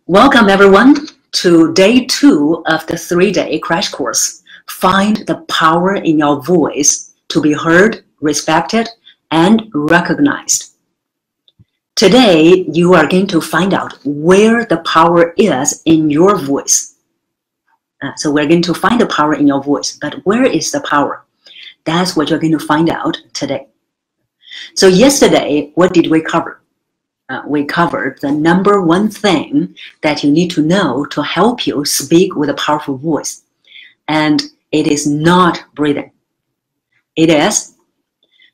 Welcome everyone to day 2 of the 3-day crash course. Find the power in your voice to be heard, respected, and recognized. Today, you are going to find out where the power is in your voice. So we're going to find the power in your voice, but where is the power? That's what you're going to find out today. So yesterday, what did we cover? We covered the number one thing that you need to know to help you speak with a powerful voice. And it is not breathing. It is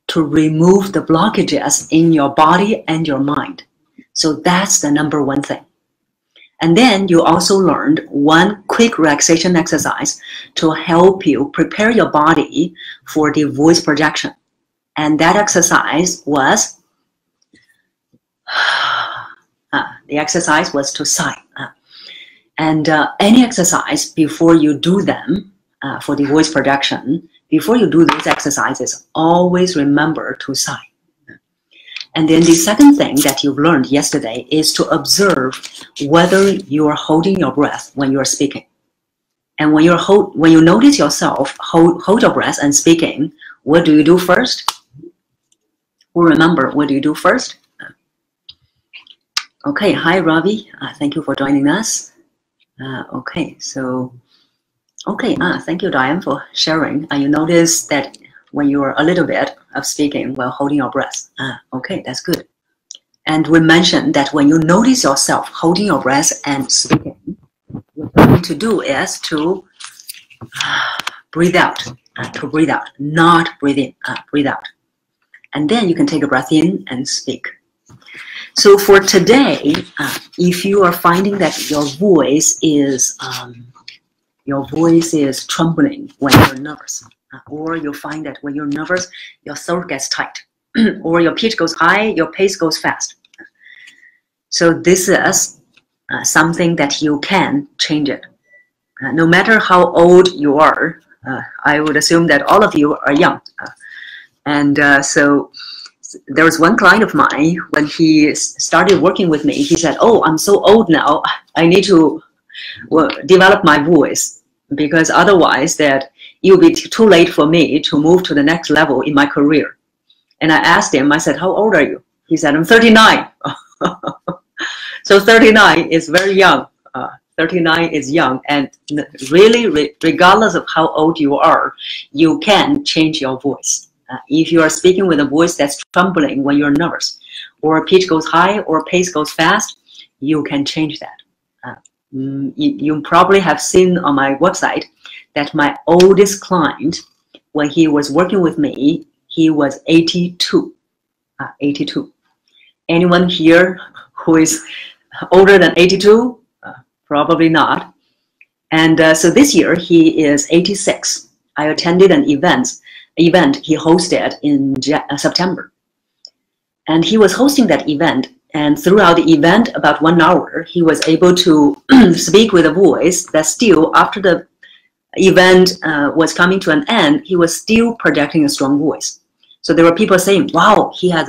to remove the blockages in your body and your mind. So that's the number one thing. And then you also learned one quick relaxation exercise to help you prepare your body for the voice projection. And that exercise was the exercise was to sigh. Any exercise, before you do them for the voice projection, before you do these exercises, always remember to sigh. And then the second thing that you've learned yesterday is to observe whether you are holding your breath when you are speaking. And when you notice yourself hold your breath and speaking, what do you do first? Well, remember, what do you do first? Okay, hi Ravi, thank you for joining us. Thank you Diane for sharing. You notice that when you are a little bit of speaking while holding your breath. Okay, that's good. And we mentioned that when you notice yourself holding your breath and speaking, what you need to do is to breathe out, not breathe in, breathe out. And then you can take a breath in and speak. So for today, if you are finding that your voice is trembling when you're nervous, or you find that when you're nervous, your throat gets tight, or your pitch goes high, your pace goes fast. So this is something that you can change it. No matter how old you are, I would assume that all of you are young. So there was one client of mine, when he started working with me, he said, "Oh, I'm so old now, I need to develop my voice, because otherwise that it will be too late for me to move to the next level in my career." And I asked him, I said, "How old are you?" He said, "I'm 39. So 39 is very young. 39 is young, and really, regardless of how old you are, you can change your voice. If you are speaking with a voice that's trembling when you're nervous, or pitch goes high or pace goes fast, you can change that. You probably have seen on my website that my oldest client, when he was working with me, he was 82. 82. Anyone here who is older than 82? Probably not. And so this year he is 86. I attended an event he hosted in September. And he was hosting that event, and throughout the event, about 1 hour, he was able to speak with a voice that still, after the event was coming to an end, he was still projecting a strong voice. So there were people saying, "Wow, he has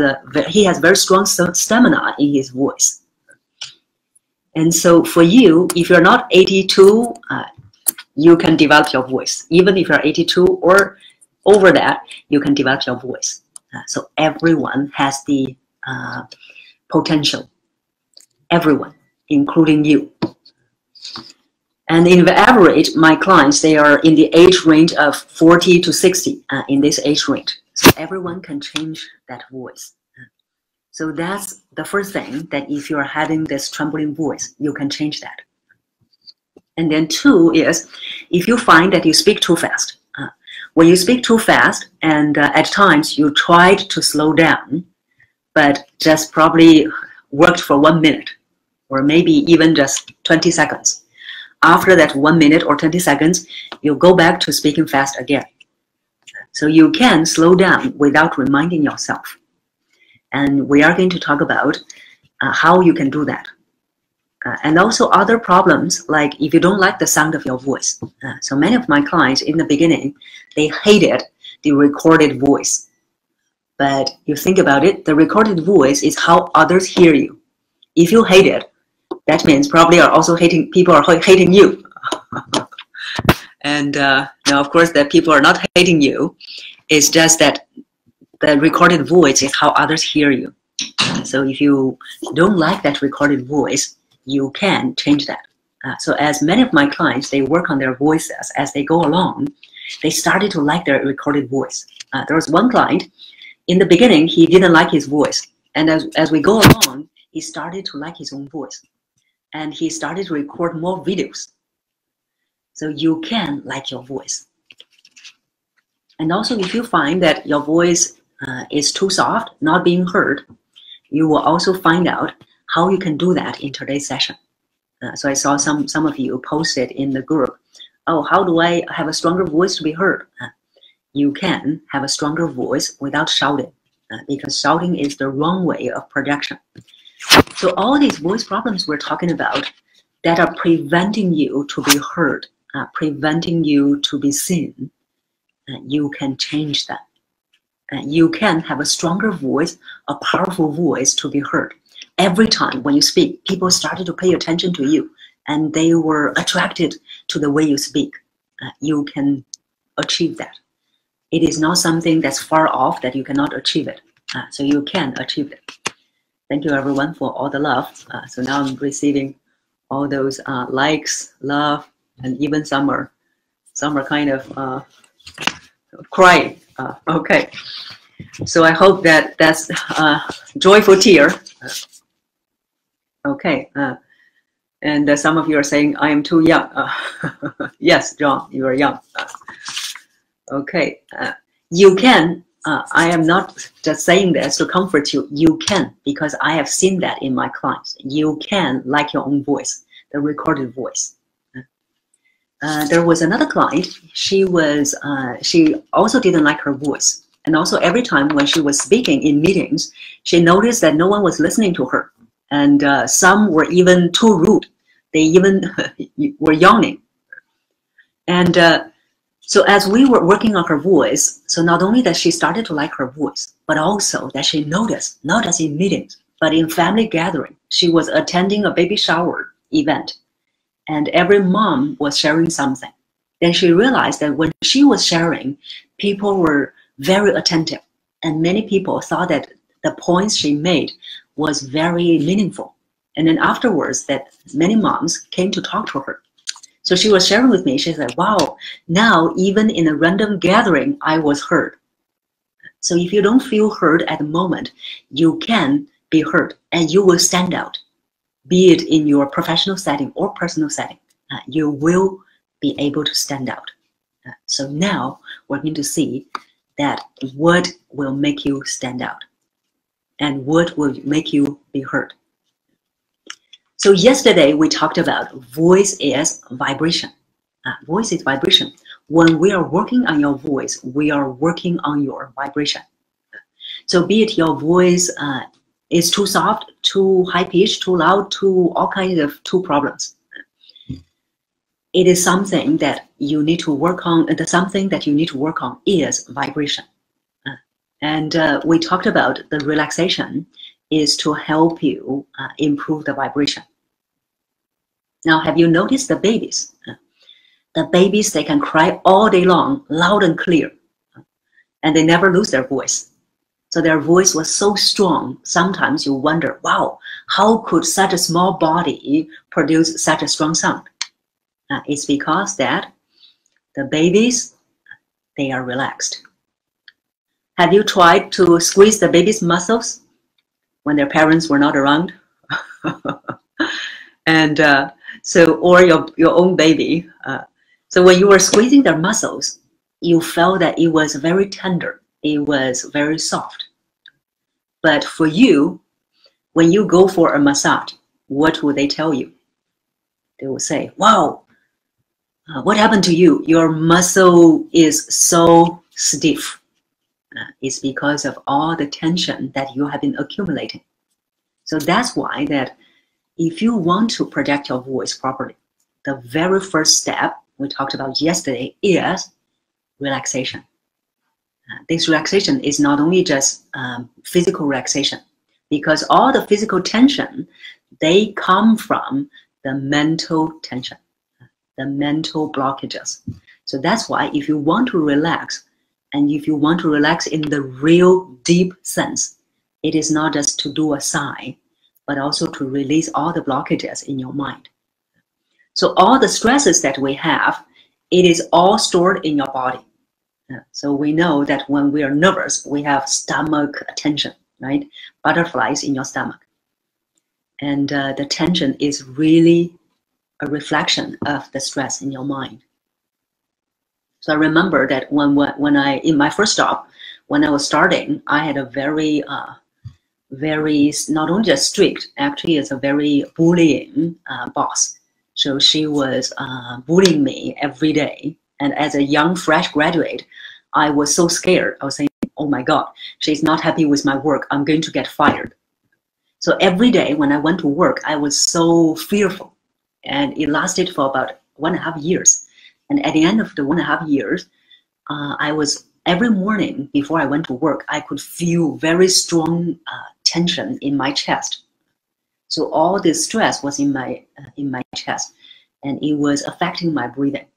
very strong stamina in his voice." And so for you, if you're not 82, you can develop your voice. Even if you're 82 or over that, you can develop your voice. So everyone has the potential. Everyone, including you. And in the average, my clients, they are in the age range of 40 to 60, in this age range. So everyone can change that voice. So that's the first thing, that if you're having this trembling voice, you can change that. And then 2 is, if you find that you speak too fast, when you speak too fast, and at times you tried to slow down, but just probably worked for 1 minute, or maybe even just 20 seconds. After that 1 minute or 20 seconds, you go back to speaking fast again. So you can slow down without reminding yourself. And we are going to talk about how you can do that. And also other problems, like if you don't like the sound of your voice. So many of my clients in the beginning, they hated the recorded voice. But you think about it, the recorded voice is how others hear you. If you hate it, that means probably are also people are hating you. And now, of course, that people are not hating you. It's just that the recorded voice is how others hear you. So if you don't like that recorded voice, you can change that. So as many of my clients, they work on their voices as they go along, they started to like their recorded voice. There was one client, in the beginning, he didn't like his voice. And as we go along, he started to like his own voice. And he started to record more videos. So you can like your voice. And also, if you find that your voice is too soft, not being heard, you will also find out how you can do that in today's session. So I saw some of you posted in the group, oh, how do I have a stronger voice to be heard? You can have a stronger voice without shouting, because shouting is the wrong way of projection. So all these voice problems we're talking about that are preventing you to be heard, preventing you to be seen, you can change that. You can have a stronger voice, a powerful voice to be heard. Every time when you speak, people started to pay attention to you and they were attracted to the way you speak. You can achieve that. It is not something that's far off that you cannot achieve it. So you can achieve it. Thank you everyone for all the love. So now I'm receiving all those likes, love, and even some are kind of crying. Okay. So I hope that that's joyful tear. Okay. And some of you are saying, I am too young. Yes, John, you are young. Okay. You can. I am not just saying this to comfort you. You can, because I have seen that in my clients. You can like your own voice, the recorded voice. There was another client. She also didn't like her voice. And also every time when she was speaking in meetings, she noticed that no one was listening to her. And some were even too rude. They even were yawning. And so as we were working on her voice, so not only that she started to like her voice, but also that she noticed, not just in meetings, but in family gathering. She was attending a baby shower event, and every mom was sharing something. Then she realized that when she was sharing, people were very attentive, and many people thought that the points she made was very meaningful. And then afterwards, that many moms came to talk to her. So she was sharing with me, she said, wow, now even in a random gathering, I was heard. So if you don't feel heard at the moment, you can be heard and you will stand out. Be it in your professional setting or personal setting, you will be able to stand out. So now we're going to see that what will make you stand out and what will make you be heard. So yesterday we talked about voice is vibration. Voice is vibration. When we are working on your voice, we are working on your vibration. So be it your voice is too soft, too high-pitched, too loud, too all kinds of problems. It is something that you need to work on. And the something that you need to work on is vibration. And we talked about the relaxation is to help you improve the vibration. Now, have you noticed the babies? The babies, they can cry all day long, loud and clear, and they never lose their voice. So their voice was so strong, sometimes you wonder, wow, how could such a small body produce such a strong sound? It's because that the babies, they are relaxed. Have you tried to squeeze the baby's muscles when their parents were not around? And or your own baby. So when you were squeezing their muscles, you felt that it was very tender. It was very soft. But for you, when you go for a massage, what will they tell you? They will say, wow, what happened to you? Your muscle is so stiff. It's because of all the tension that you have been accumulating. So that's why that if you want to project your voice properly, the very first step we talked about yesterday is relaxation. This relaxation is not only just physical relaxation, because all the physical tension they come from the mental tension, the mental blockages. So that's why if you want to relax, and if you want to relax in the real deep sense, it is not just to do a sigh, but also to release all the blockages in your mind. So all the stresses that we have, it is all stored in your body. So we know that when we are nervous, we have stomach tension, right? Butterflies in your stomach. And the tension is really a reflection of the stress in your mind. So I remember that when I, in my first job, when I was starting, I had a very, not only just strict, actually it's a very bullying boss. So she was bullying me every day. And as a young, fresh graduate, I was so scared. I was saying, oh my God, she's not happy with my work. I'm going to get fired. So every day when I went to work, I was so fearful. And it lasted for about 1.5 years. And at the end of the 1.5 years, I was, every morning before I went to work, I could feel very strong tension in my chest. So all this stress was in my chest, and it was affecting my breathing.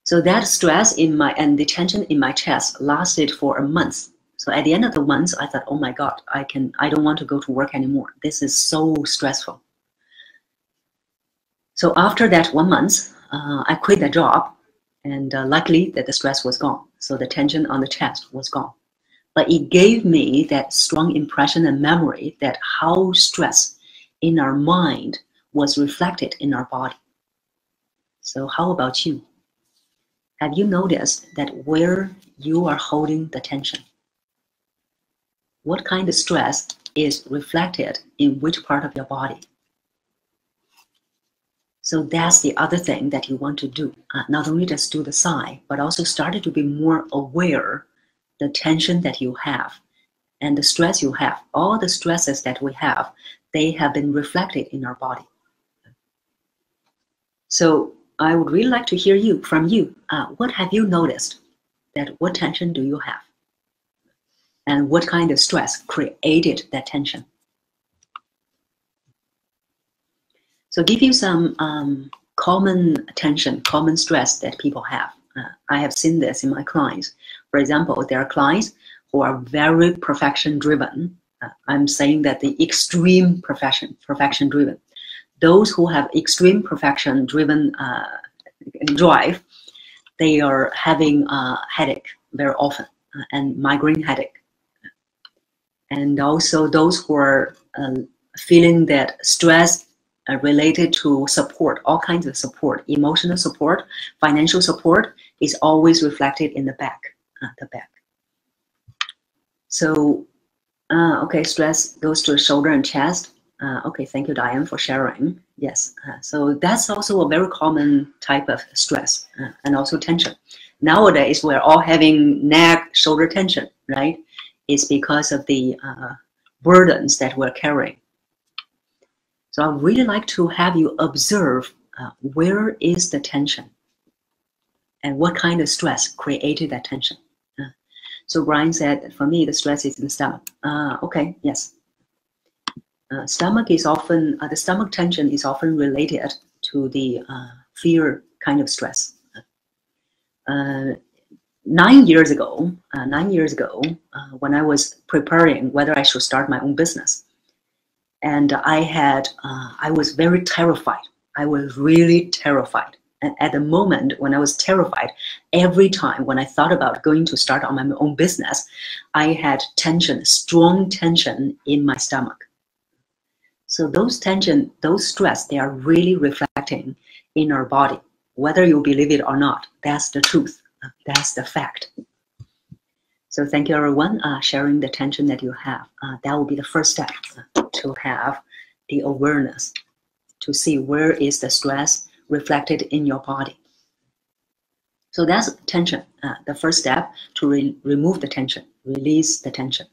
So that stress and the tension in my chest lasted for a month. So at the end of the month, I thought, oh my God, I don't want to go to work anymore. This is so stressful. So after that 1 month, I quit the job, and luckily that the stress was gone. So the tension on the chest was gone. But it gave me that strong impression and memory that how stress in our mind was reflected in our body. So how about you? Have you noticed that where you are holding the tension? What kind of stress is reflected in which part of your body? So that's the other thing that you want to do. Not only just do the sigh, but also started to be more aware the tension that you have and the stress you have. All the stresses that we have, they have been reflected in our body. So I would really like to hear from you. What have you noticed? What tension do you have? And what kind of stress created that tension? So give you some common tension, common stress that people have. I have seen this in my clients. For example, there are clients who are very perfection driven. I'm saying that the extreme perfection driven. Those who have extreme perfection driven drive, they are having a headache very often and migraine headache. And also those who are feeling that stress related to support, all kinds of support, emotional support, financial support is always reflected in the back, So, okay, stress goes to the shoulder and chest. Okay, thank you, Diane, for sharing. Yes, so that's also a very common type of stress and also tension. Nowadays, we're all having neck, shoulder tension, right? It's because of the burdens that we're carrying. So I'd really like to have you observe where is the tension and what kind of stress created that tension. So Brian said, for me, the stress is in the stomach. Okay, yes. Stomach is often, the stomach tension is often related to the fear kind of stress. 9 years ago, when I was preparing whether I should start my own business, and I was very terrified. I was really terrified. And at the moment when I was terrified, every time when I thought about going to start on my own business, I had tension, strong tension in my stomach. So those tension, those stress, they are really reflecting in our body. Whether you believe it or not, that's the truth. That's the fact. So thank you, everyone, sharing the tension that you have. That will be the first step to have the awareness, to see where is the stress reflected in your body. So that's tension. The first step to remove the tension, release the tension.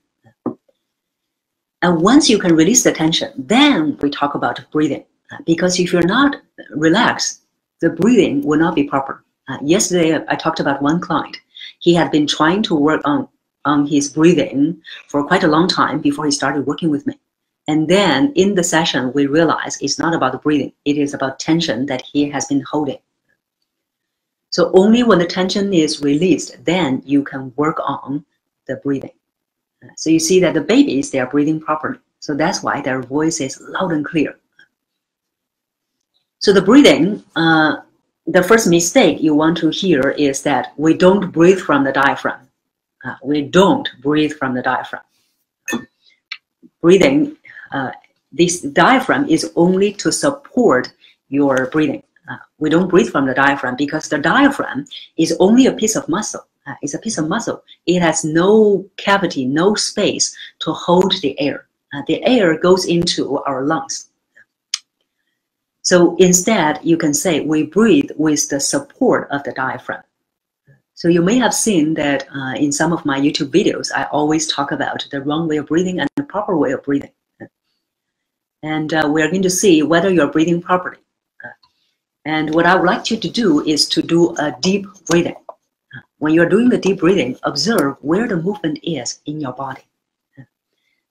And once you can release the tension, then we talk about breathing. Because if you're not relaxed, the breathing will not be proper. Yesterday, I talked about one client. He had been trying to work on his breathing for quite a long time before he started working with me. And then in the session, we realize it's not about the breathing. It is about tension that he has been holding. So only when the tension is released, then you can work on the breathing. So you see that the babies, they are breathing properly. So that's why their voice is loud and clear. So the breathing, the first mistake you want to hear is that we don't breathe from the diaphragm. We don't breathe from the diaphragm. Breathing, this diaphragm is only to support your breathing. We don't breathe from the diaphragm because the diaphragm is only a piece of muscle. It's a piece of muscle. It has no cavity, no space to hold the air. The air goes into our lungs. So instead, you can say we breathe with the support of the diaphragm. So you may have seen that in some of my YouTube videos, I always talk about the wrong way of breathing and the proper way of breathing. And we're going to see whether you're breathing properly. And what I would like you to do is to do a deep breathing. When you're doing the deep breathing, observe where the movement is in your body.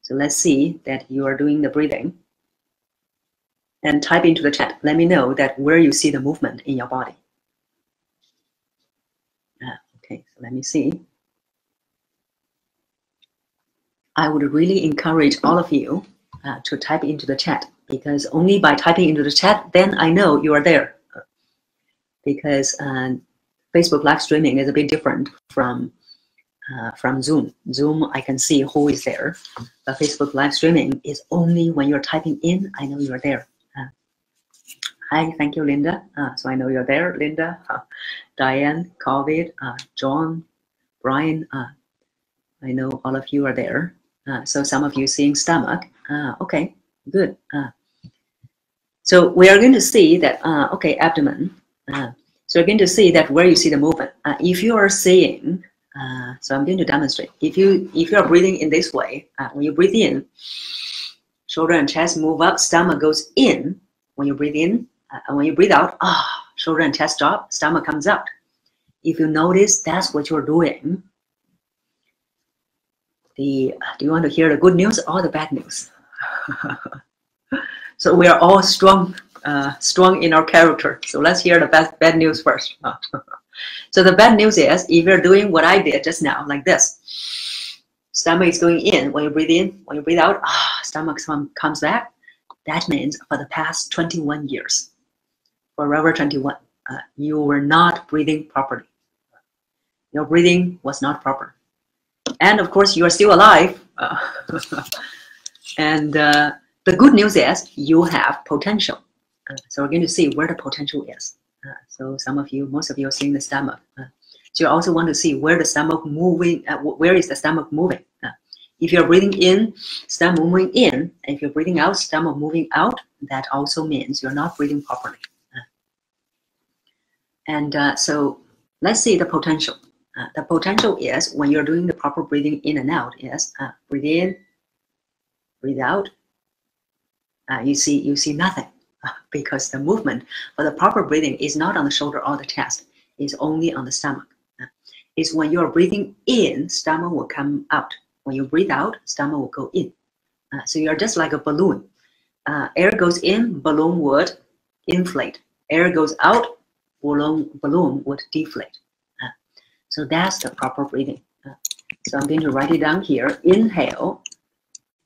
So let's see that you are doing the breathing. And type into the chat. Let me know that where you see the movement in your body. Okay, so let me see. I would really encourage all of you to type into the chat, because only by typing into the chat, then I know you are there. Because Facebook live streaming is a bit different from Zoom. Zoom, I can see who is there, but Facebook live streaming is only when you're typing in, I know you're there. Hi, thank you, Linda. So I know you're there, Linda, Diane, COVID, John, Brian. I know all of you are there. So some of you seeing stomach. Okay, good. So we are going to see that, okay, abdomen. So you're going to see that where you see the movement. If you are seeing, so I'm going to demonstrate. If you are breathing in this way, when you breathe in, shoulder and chest move up, stomach goes in. When you breathe in, and when you breathe out, shoulder and chest drop, stomach comes out. If you notice, that's what you're doing. Do you want to hear the good news or the bad news? So we are all strong in our character. So let's hear the bad news first. So the bad news is, if you're doing what I did just now, like this, stomach is going in. When you breathe in, when you breathe out, stomach comes back. That means for the past 21 years, forever 21, you were not breathing properly. Your breathing was not proper. And of course, you are still alive. And the good news is you have potential. So we're going to see where the potential is. So some of you, most of you are seeing the stomach. So you also want to see where the stomach moving, where is the stomach moving. If you're breathing in, stomach moving in. If you're breathing out, stomach moving out, that also means you're not breathing properly. And so let's see the potential. The potential is when you're doing the proper breathing in and out is breathe in, breathe out. You see nothing because the movement for the proper breathing is not on the shoulder or the chest. It's only on the stomach. It's when you're breathing in, stomach will come out. When you breathe out, stomach will go in. So you're just like a balloon. Air goes in, balloon would inflate. Air goes out, balloon would deflate. So that's the proper breathing. So I'm going to write it down here. Inhale,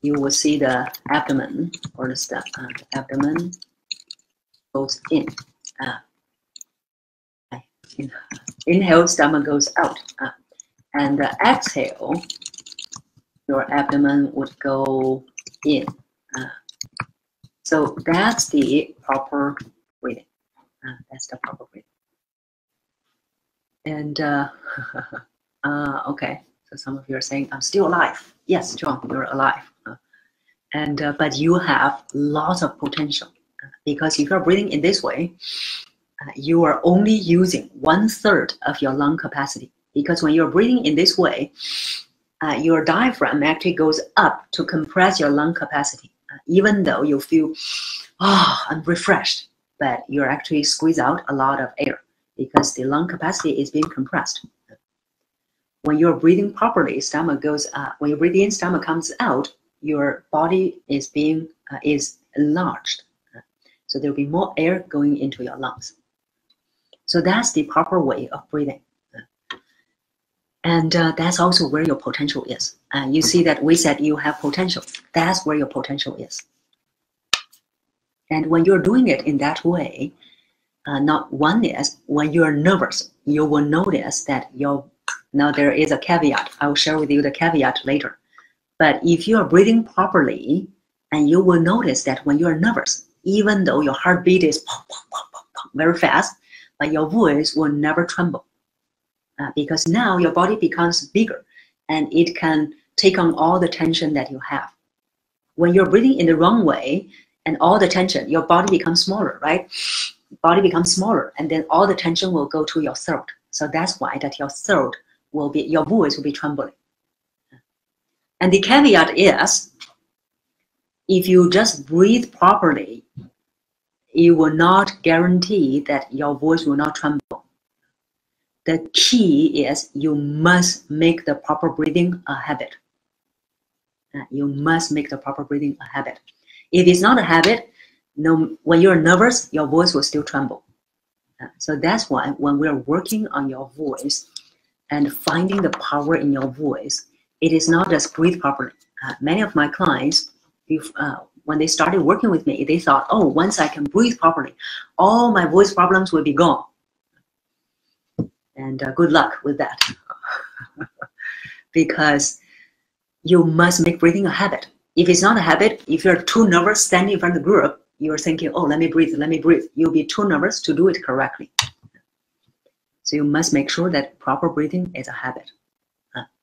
you will see the abdomen or the abdomen goes in. Inhale, stomach goes out. And exhale, your abdomen would go in. So that's the proper breathing. That's the proper breathing. And okay, so some of you are saying, I'm still alive. Yes, John, you're alive. But you have lots of potential because if you're breathing in this way, you are only using 1/3 of your lung capacity. Because when you're breathing in this way, your diaphragm actually goes up to compress your lung capacity. Even though you feel, I'm refreshed, but you're actually squeeze out a lot of air because the lung capacity is being compressed. When you're breathing properly, stomach goes, when you breathe in, stomach comes out, your body is being is enlarged. So there will be more air going into your lungs. So that's the proper way of breathing. And that's also where your potential is. You see that we said you have potential. That's where your potential is. And when you're doing it in that way, not one is when you're nervous, you will notice that now there is a caveat. I will share with you the caveat later. But if you are breathing properly, and you will notice that when you're nervous, even though your heartbeat is pop, pop, pop, pop, pop, very fast, but your voice will never tremble. Because now your body becomes bigger and it can take on all the tension that you have. When you're breathing in the wrong way and all the tension, your body becomes smaller, right? Body becomes smaller and then all the tension will go to your throat. So that's why that your throat will be, your voice will be trembling. And the caveat is, if you just breathe properly, it will not guarantee that your voice will not tremble. The key is you must make the proper breathing a habit. You must make the proper breathing a habit. If it's not a habit, when you're nervous, your voice will still tremble. So that's why when we're working on your voice and finding the power in your voice, it is not just breathe properly. Many of my clients, when they started working with me, they thought, oh, once I can breathe properly, all my voice problems will be gone. And good luck with that. Because you must make breathing a habit. If it's not a habit, if you're too nervous standing in front of the group, you're thinking, oh, let me breathe, let me breathe. You'll be too nervous to do it correctly. So you must make sure that proper breathing is a habit.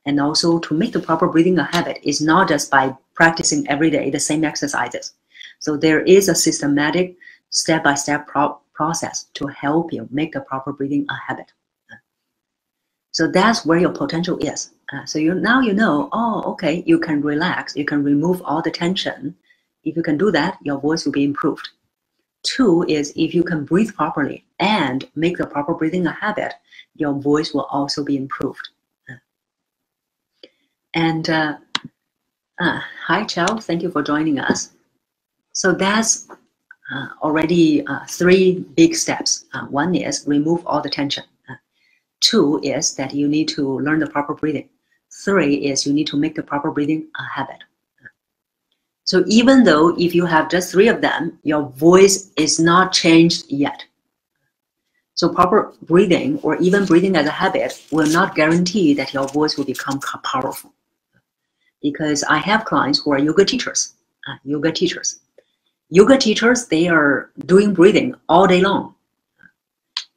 And also to make the proper breathing a habit is not just by practicing every day the same exercises. So there is a systematic step-by-step process to help you make the proper breathing a habit. So that's where your potential is. So now you know, oh, okay, you can relax, you can remove all the tension. If you can do that, your voice will be improved. 2 is if you can breathe properly and make the proper breathing a habit, your voice will also be improved. And hi, Chow, thank you for joining us. So that's already 3 big steps. 1 is remove all the tension. 2 is that you need to learn the proper breathing. 3 is you need to make the proper breathing a habit. So even though if you have just 3 of them, your voice is not changed yet. So proper breathing or even breathing as a habit will not guarantee that your voice will become powerful. Because I have clients who are yoga teachers. Yoga teachers, they are doing breathing all day long.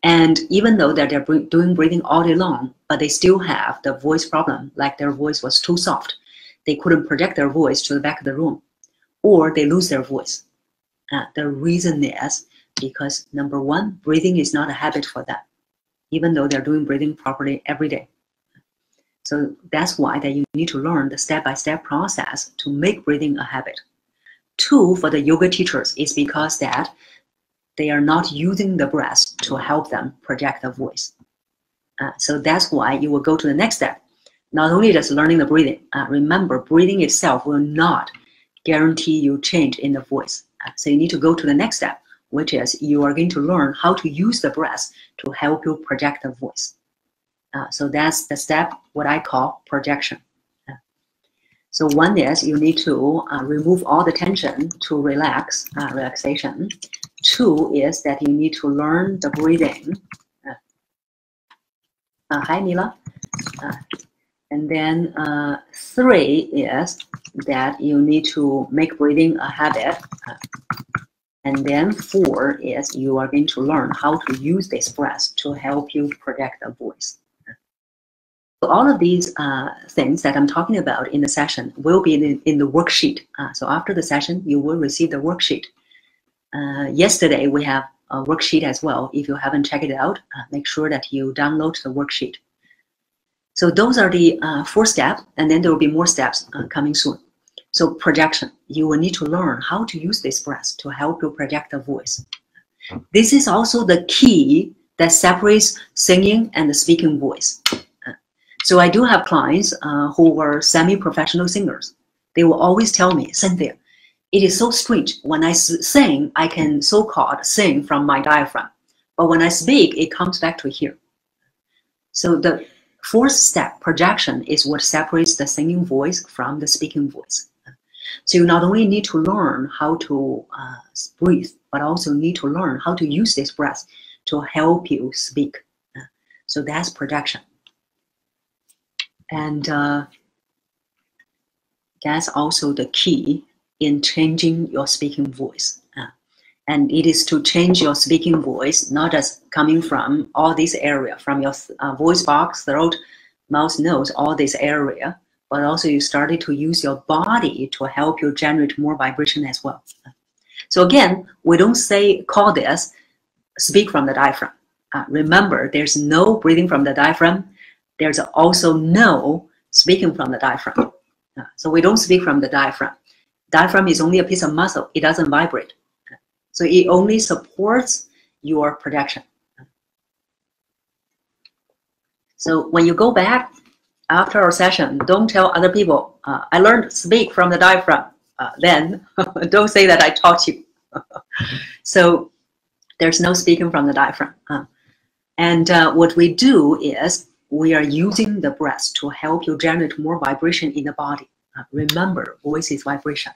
And even though that they're doing breathing all day long, but they still have the voice problem, like their voice was too soft. They couldn't project their voice to the back of the room, or they lose their voice. The reason is because number 1, breathing is not a habit for them, even though they're doing breathing properly every day. So that's why that you need to learn the step-by-step process to make breathing a habit. 2, for the yoga teachers is because that they are not using the breath to help them project the voice. So that's why you will go to the next step. Not only just learning the breathing, remember breathing itself will not guarantee you change in the voice. So you need to go to the next step, which is you are going to learn how to use the breath to help you project the voice. So that's the step, what I call projection. So 1 is you need to remove all the tension to relaxation. 2 is that you need to learn the breathing. Hi, Mila. And then 3 is that you need to make breathing a habit. And then 4 is you are going to learn how to use this breath to help you project the voice. So all of these things that I'm talking about in the session will be in the worksheet. So after the session, you will receive the worksheet. Yesterday, we have a worksheet as well. If you haven't checked it out, make sure that you download the worksheet. So those are the 4 steps, and then there will be more steps coming soon. So projection, you will need to learn how to use this breath to help you project the voice. This is also the key that separates singing and the speaking voice. So I do have clients who were semi-professional singers. They will always tell me, Cynthia, it is so strange. When I sing, I can so-called sing from my diaphragm. But when I speak, it comes back to here. So the fourth step, projection, is what separates the singing voice from the speaking voice. So you not only need to learn how to breathe, but also need to learn how to use this breath to help you speak. So that's projection. And that's also the key in changing your speaking voice. And it is to change your speaking voice, not just coming from all this area, from your voice box, throat, mouth, nose, all this area, but also you started to use your body to help you generate more vibration as well. So again, we don't call this speak from the diaphragm. Remember, there's no breathing from the diaphragm. There's also no speaking from the diaphragm. So we don't speak from the diaphragm. Diaphragm is only a piece of muscle. It doesn't vibrate. So it only supports your projection. So when you go back after our session, don't tell other people, I learned to speak from the diaphragm. Then don't say that I taught you. So there's no speaking from the diaphragm. And what we do is we are using the breath to help you generate more vibration in the body. Remember, voice is vibration.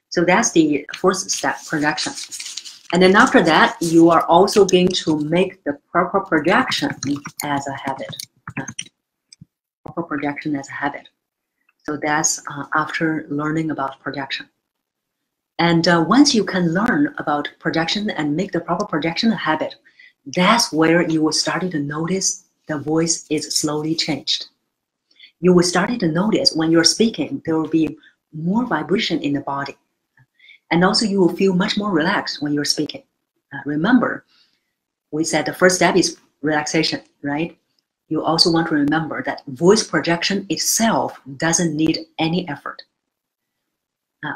So that's the first step, projection. And then after that, you are also going to make the proper projection as a habit. Proper projection as a habit. So that's after learning about projection. And once you can learn about projection and make the proper projection a habit, that's where you will start to notice the voice is slowly changed. You will start to notice when you're speaking, there will be more vibration in the body. And also you will feel much more relaxed when you're speaking. Remember, we said the first step is relaxation, right? You also want to remember that voice projection itself doesn't need any effort.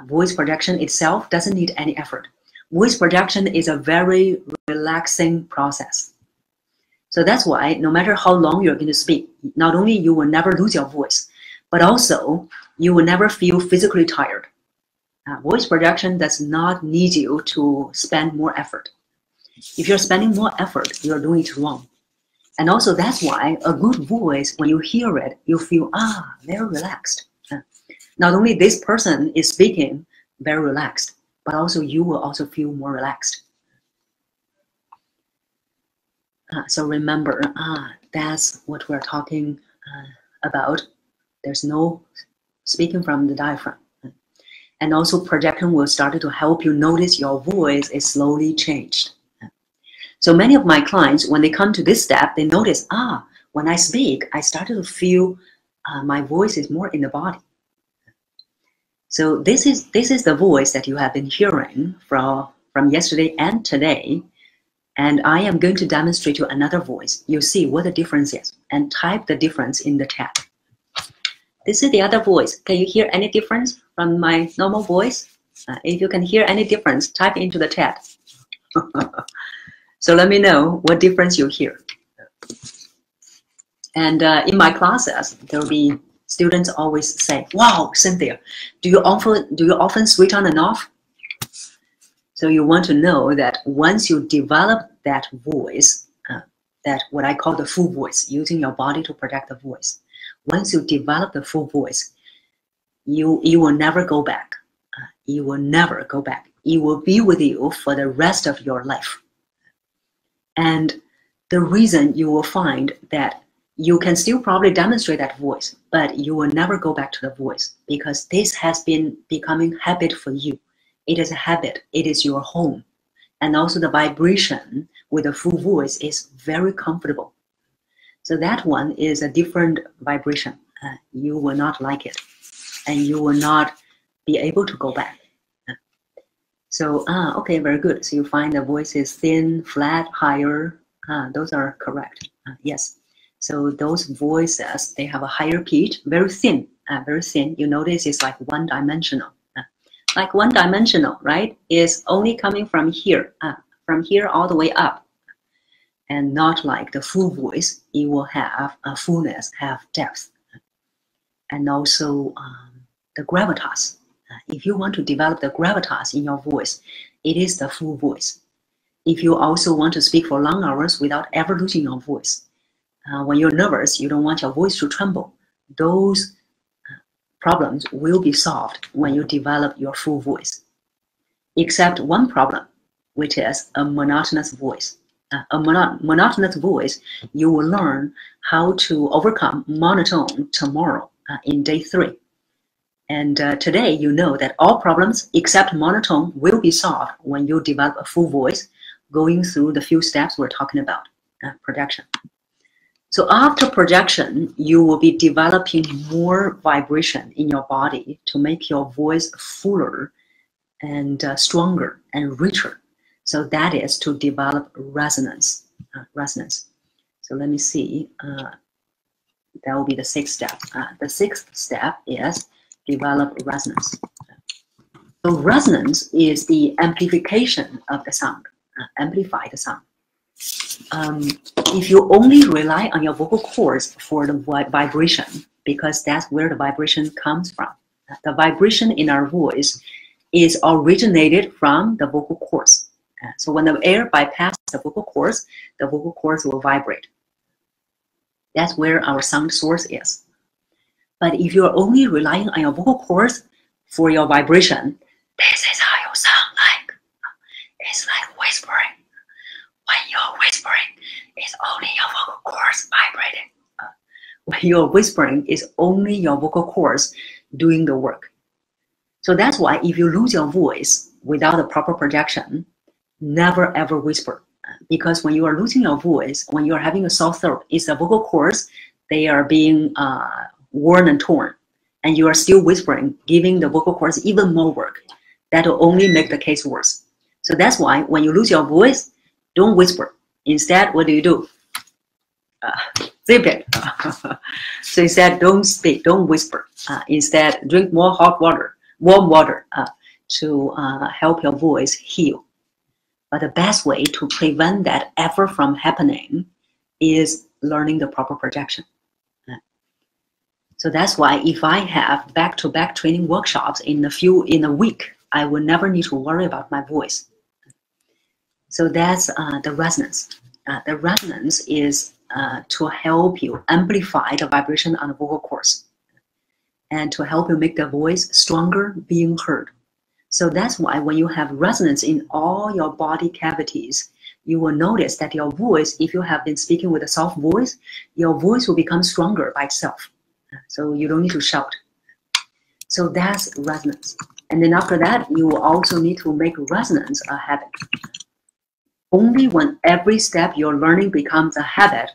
Voice projection itself doesn't need any effort. Voice projection is a very relaxing process. So that's why no matter how long you're going to speak, not only you will never lose your voice, but also you will never feel physically tired. Voice projection does not need you to spend more effort. If you're spending more effort, you're doing it wrong. And also that's why a good voice, when you hear it, you feel, very relaxed. Not only this person is speaking very relaxed, but also you will also feel more relaxed. So remember, that's what we're talking about. There's no speaking from the diaphragm. And also projection will start to help you notice your voice is slowly changed. So many of my clients, when they come to this step, they notice, when I speak, I started to feel my voice is more in the body. So this is the voice that you have been hearing from yesterday and today. And I am going to demonstrate you another voice. You'll see what the difference is and type the difference in the chat. This is the other voice. Can you hear any difference from my normal voice? If you can hear any difference, type into the chat. So let me know what difference you hear. And in my classes, there will be students always say, "Wow, Cynthia, do you often switch on and off?" So you want to know that once you develop that voice, that what I call the full voice, using your body to project the voice. Once you develop the full voice, you will never go back. You will never go back. It will be with you for the rest of your life. And the reason you will find that you can still probably demonstrate that voice, but you will never go back to the voice because this has been becoming habit for you. It is a habit. It is your home. And also the vibration with a full voice is very comfortable. So that one is a different vibration. You will not like it. And you will not be able to go back. So, okay, very good. So you find the voice is thin, flat, higher. Those are correct. Yes. So those voices, they have a higher pitch, very thin, very thin. You notice it's like one-dimensional. Like one-dimensional, right? Is only coming from here all the way up. And not like the full voice. It will have a fullness, have depth. And also the gravitas. If you want to develop the gravitas in your voice, it is the full voice. If you also want to speak for long hours without ever losing your voice, when you're nervous, you don't want your voice to tremble. Those problems will be solved when you develop your full voice. Except one problem, which is a monotonous voice. A monotonous voice, you will learn how to overcome monotone tomorrow in day 3. And today you know that all problems except monotone will be solved when you develop a full voice, going through the few steps we're talking about, projection. So after projection, you will be developing more vibration in your body to make your voice fuller and stronger and richer. So that is to develop resonance. So let me see. That will be the 6th step. The 6th step is develop resonance. So resonance is the amplification of the sound. Amplify the sound. If you only rely on your vocal cords for the vibration, because that's where the vibration comes from. The vibration in our voice is originated from the vocal cords. So when the air bypasses the vocal cords will vibrate. That's where our sound source is. But if you're only relying on your vocal cords for your vibration, this is how you sound like. It's like whispering. When you're whispering, it's only your vocal cords vibrating. When you're whispering, it's only your vocal cords doing the work. So that's why if you lose your voice without a proper projection, never ever whisper. Because when you are losing your voice, when you're having a sore throat, it's the vocal cords, they are being worn and torn. And you are still whispering, giving the vocal cords even more work. That will only make the case worse. So that's why when you lose your voice, don't whisper. Instead, what do? Zip it. So instead, don't speak, don't whisper. Instead, drink more hot water, warm water to help your voice heal. But the best way to prevent that ever from happening is learning the proper projection. So that's why if I have back-to-back training workshops in a week, I will never need to worry about my voice. So that's the resonance. The resonance is to help you amplify the vibration on the vocal cords and to help you make the voice stronger, being heard. So that's why when you have resonance in all your body cavities, you will notice that your voice, if you have been speaking with a soft voice, your voice will become stronger by itself. So you don't need to shout. So that's resonance. And then after that, you will also need to make resonance a habit. Only when every step you're learning becomes a habit,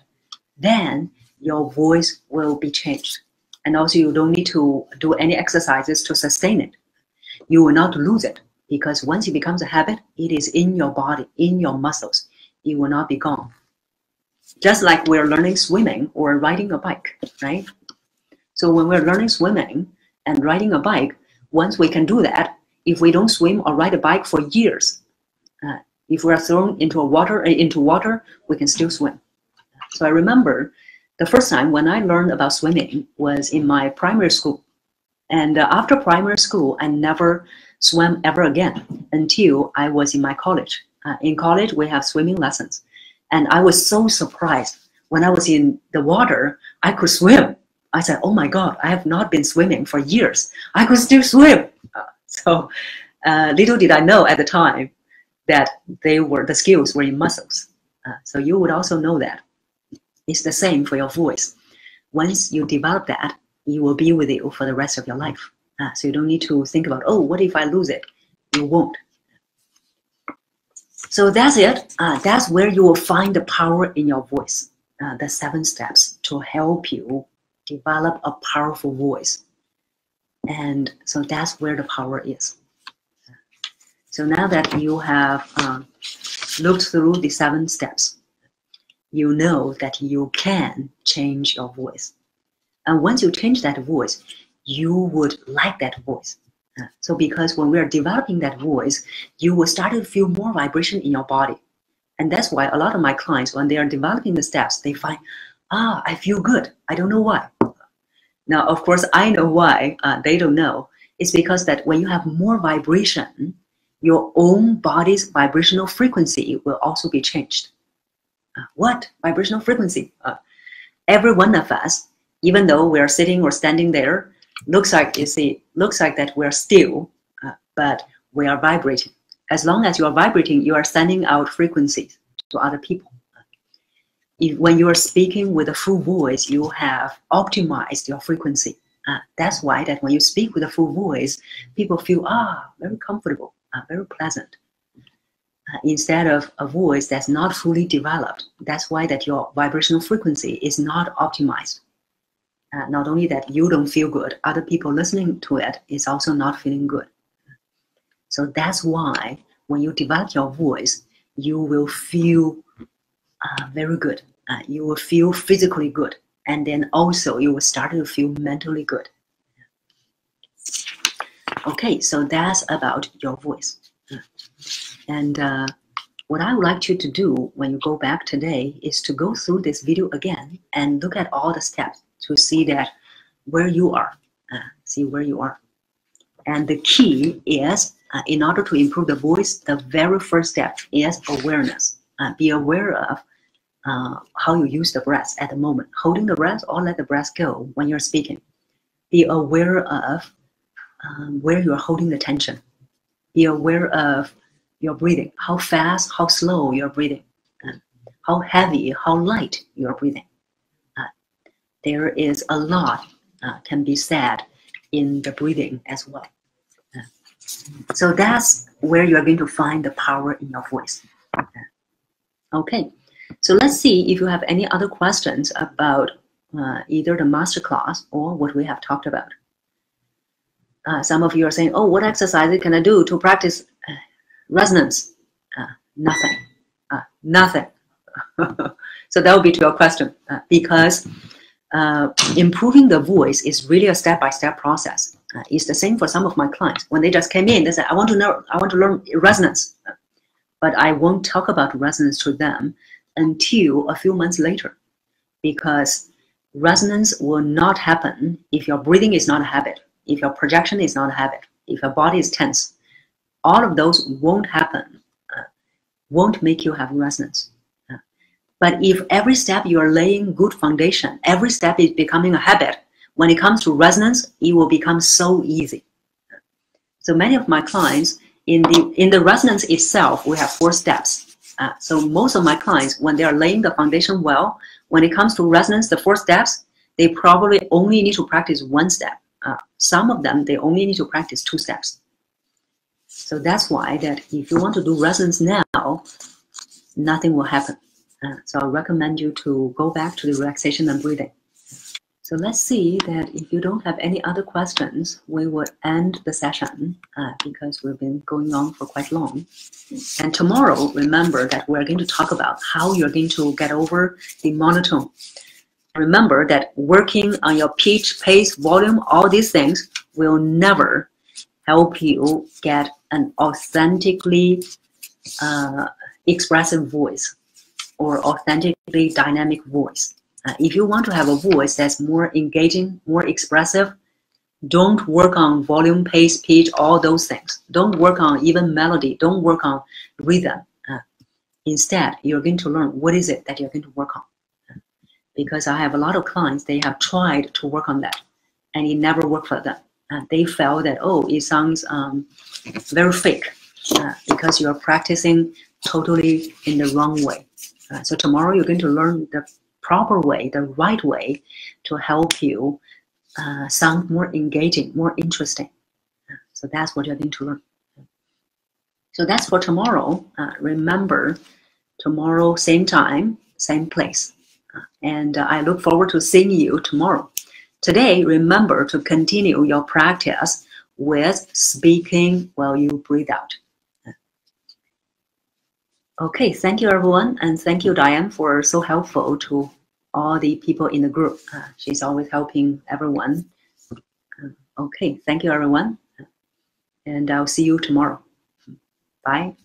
then your voice will be changed. And also you don't need to do any exercises to sustain it. You will not lose it, because once it becomes a habit, it is in your body, in your muscles. It will not be gone. Just like we're learning swimming or riding a bike, right? So when we're learning swimming and riding a bike, once we can do that, if we don't swim or ride a bike for years, if we are thrown into water, we can still swim. So I remember the first time when I learned about swimming was in my primary school. And after primary school, I never swam ever again until I was in my college. In college, we have swimming lessons. And I was so surprised. When I was in the water, I could swim. I said, oh my God, I have not been swimming for years. I could still swim. So little did I know at the time that the skills were in muscles. So you would also know that. It's the same for your voice. Once you develop that, it will be with you for the rest of your life. So you don't need to think about, oh, what if I lose it? You won't. So that's it. That's where you will find the power in your voice. The 7 steps to help you develop a powerful voice. And so that's where the power is. So now that you have looked through the 7 steps, you know that you can change your voice. And once you change that voice, you would like that voice. So because when we are developing that voice, you will start to feel more vibration in your body. And that's why a lot of my clients, when they are developing the steps, they find, I feel good. I don't know why. Now, of course, I know why. They don't know. It's because that when you have more vibration, your own body's vibrational frequency will also be changed. What vibrational frequency? Every one of us, even though we are sitting or standing there, looks like that we are still, but we are vibrating. As long as you are vibrating, you are sending out frequencies to other people. When you are speaking with a full voice, you have optimized your frequency. That's why that when you speak with a full voice, people feel very comfortable, very pleasant. Instead of a voice that's not fully developed, that's why that your vibrational frequency is not optimized. Not only that you don't feel good, other people listening to it is also not feeling good. So that's why when you develop your voice, you will feel very good. You will feel physically good. And then also you will start to feel mentally good. Okay, so that's about your voice. And what I would like you to do when you go back today is to go through this video again and look at all the steps to see that where you are. See where you are. And the key is, in order to improve the voice, the very first step is awareness. Be aware of how you use the breath at the moment, holding the breath or let the breath go when you're speaking. Be aware of where you're holding the tension. Be aware of your breathing, how fast, how slow you're breathing, how heavy, how light you're breathing. There is a lot can be said in the breathing as well. So that's where you're going to find the power in your voice. Okay, so let's see if you have any other questions about either the masterclass or what we have talked about. Some of you are saying, oh, what exercises can I do to practice resonance? Nothing. Nothing. So that will be to your question, because improving the voice is really a step-by-step process. It's the same for some of my clients. When they just came in, they said, I want to learn resonance. But I won't talk about resonance to them until a few months later, because resonance will not happen if your breathing is not a habit, if your projection is not a habit, if your body is tense. All of those won't happen, won't make you have resonance. But if every step you are laying good foundation, every step is becoming a habit, when it comes to resonance, it will become so easy. So many of my clients, in the resonance itself, we have 4 steps. So most of my clients, when they are laying the foundation well, when it comes to resonance, the 4 steps, they probably only need to practice 1 step. Some of them, they only need to practice 2 steps. So that's why that if you want to do resonance now, nothing will happen. So I recommend you to go back to the relaxation and breathing. So let's see that if you don't have any other questions, we will end the session because we've been going on for quite long. And tomorrow, remember that we're going to talk about how you're going to get over the monotone. Remember that working on your pitch, pace, volume, all these things will never help you get an authentically expressive voice or authentically dynamic voice. If you want to have a voice that's more engaging, more expressive, don't work on volume, pace, pitch, all those things. Don't work on even melody. Don't work on rhythm. Instead, you're going to learn what is it that you're going to work on. Because I have a lot of clients, they have tried to work on that, and it never worked for them. They felt that, oh, it sounds very fake because you're practicing totally in the wrong way. So tomorrow you're going to learn the proper way, the right way to help you sound more engaging, more interesting. So that's what you're going to learn. So that's for tomorrow. Remember, tomorrow, same time, same place. And I look forward to seeing you tomorrow. Today, remember to continue your practice with speaking while you breathe out. Okay, thank you everyone, and thank you Diane for so helpful to all the people in the group. She's always helping everyone. Okay, thank you everyone, and I'll see you tomorrow. Bye.